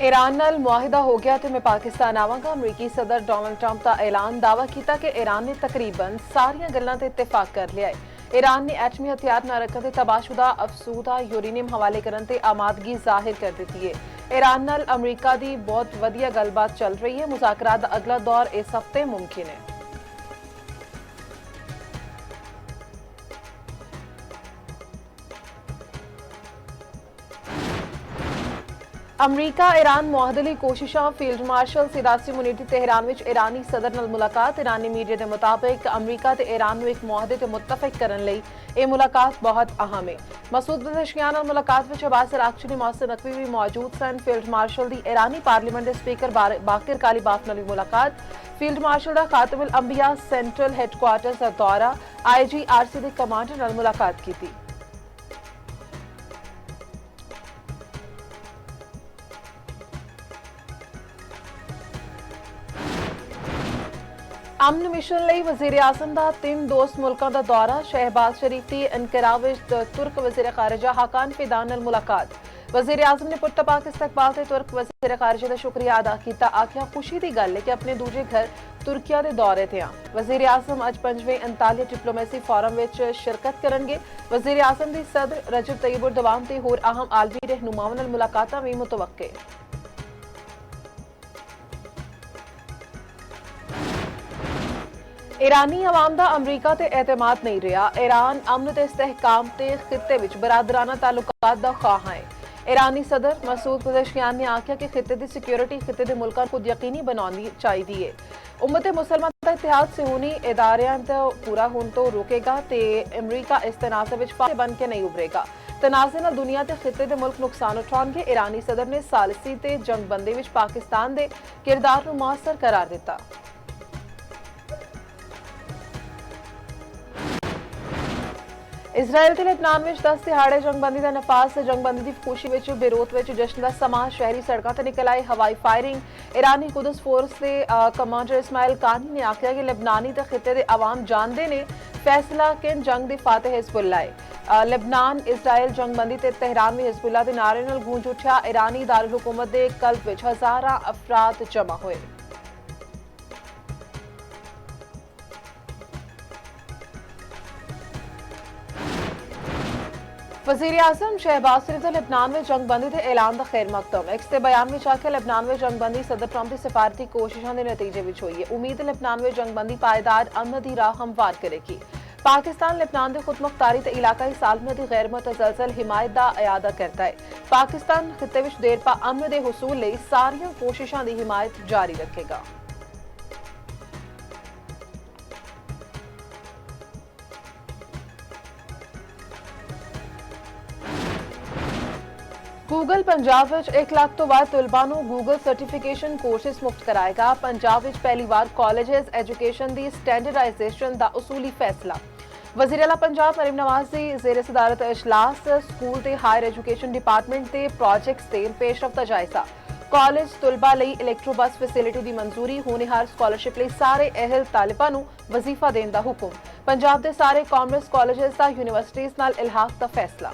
Iran नाल मुआहिदा हो गया तो मैं पाकिस्तान आवांगा। अमरीकी सदर डोनाल्ड ट्रंप का ऐलान। दावा किया कि ईरान ने तकरीबन सारियां गल्लां ते इत्तेफाक कर लिया है। ईरान ने एटमी हथियार न रखने ते तबाहशुदा अफसूदा यूरेनियम हवाले करने ते आमादगी जाहिर कर दी है। ईरान नाल अमरीका की बहुत वधिया गलबात चल रही है। मुज़ाकरात दा अगला दौर इस हफ्ते मुमकिन है। अमरीका ईरान मुआहदे कोशिशां। फील्ड मार्शल सिरासी मुनीटी तेहरान में ईरानी सदर नाल मुलाकात। ईरानी मीडिया के मुताबिक अमरीका ते ईरान नूं एक मुआहदे ते मुत्तफिक करने लई यह मुलाकात बहुत अहम है। मसूद पज़ेश्कियान नाल मुलाकात में अब्बास अरागची ने मौसम नकवी भी मौजूद सन। फील्ड मार्शल की ईरानी पार्लीमेंट के स्पीकर बाकिर कालीबाफ नाल मुलाकात। फील्ड मार्शल का खातमुल अंबिया सेंट्रल हैडक्वार्टर्स का दौरा। IGRC के कमांडर नाल मुलाकात की। अमन मिशन लई वज़ीर आज़म का 3 दोस्त मुल्कों का दौरा। शहबाज शरीफ की अनकरा विच तुर्क वज़ीर खारजा हाकान फिदान नाल मुलाकात। वज़ीर आज़म ने पुरतपाक इस्तकबाल से तुर्क वज़ीर खारजा का शुक्रिया अदा किया। आख्या खुशी की गल है कि अपने दूजे घर तुर्किया के दौरे ते हाँ। वज़ीर आज़म अज 5वें अंतालिया डिप्लोमेसी फोरम में शिरकत करेंगे। वज़ीर आज़म की सदर रजब तय्यब उर्दवान ते होर अहम आलमी रहनुमाओं नाल मुलाकातां भी मुतवक्के। ईरानी अवाम का अमरीका ते एतमाद नहीं रहा। ईरान अमन ते इस्तेहकाम ते खित्ते विच बरादराना ताल्लुकात दा ख्वाह है। ईरानी सदर मसूद पज़ेश्कियान ने आख्या कि खित्ते की सिक्योरिटी खित्ते के मुल्कां खुद यकीनी बनानी चाहिए। उम्मत मुसलमान का इतिहाद सेहूनी इदारियां तो पूरा होने तो रोकेगा ते अमरीका इस तनाज़े विच फातह बन के नहीं उभरेगा। तनाज़े नाल दुनिया ते खित्ते के मुल्क नुकसान उठाउणगे। ईरानी सदर ने सालसी ते जंगबंदी विच पाकिस्तान के किरदार नूं मुअस्सर करार दिता। इजराइल ते लेबनान में 10 दिहाड़े जंगबंदी का नफाज। जंगबंदी की खुशी में बेरूत में जश्न का समा। शहरी सड़कों से निकल आए। हवाई फायरिंग। ईरानी कुदस फोर्स के कमांडर इस्माइल कानी ने आख्या कि लेबनानी ते खित्ते दे अवाम जानते ने फैसला किन जंग की फातह हिजबुल्ला है। लेबनान इजराइल जंगबंदी ते तेहरान में हिजबुल्ला के नारे नाल गूंज उठा। ईरानी दारुल हुकूमत के कल्ब में हज़ारां अफराद जमा हुए। वज़ीर आज़म शहबाज शरीफ लेबनान में जंगबंदी के ऐलान का खैर मकदम। एक्स के बयान में आख्या लेबनान में जंगबंदी सदर ट्रंप की सिफारती कोशिशों के नतीजे में हुई है। उम्मीद लेबनान में जंगबंदी पायदार अमन की राह हमवार करेगी। पाकिस्तान लेबनान के खुद मुख्तारी ते इलाकाई सालमत की गैर मुतजलसल हिमायत का अयादा करता है। पाकिस्तान खित्ते विच देरपा अमन के हसूल लई सारियां कोशिशों की हिमायत जारी रखेगा। गूगल पंजाब विच 1 लाख तो वध तलबा नूं गूगल सर्टिफिकेशन कोर्सेस मुफ्त कराएगा। पंजाब विच पहली बार कॉलेजेस एजुकेशन की स्टैंडर्डाइजेशन का उसूली फैसला। वज़ीर आला पंजाब मरीम नवाज की ज़ेर सदारत इजलास। स्कूल ते हायर एजुकेशन डिपार्टमेंट के प्रोजेक्ट्स ते पेशरफ का जायजा। कॉलेज तलबा लई इलैक्ट्रो बस फैसिलिटी की मंजूरी। होनहार स्कॉलरशिप लई सारे अहल तालिबां नूं वजीफा देने का हुक्म। पंजाब के सारे कॉमर्स कॉलेजेस का यूनिवर्सिटीज़ नाल इल्हाक का फैसला।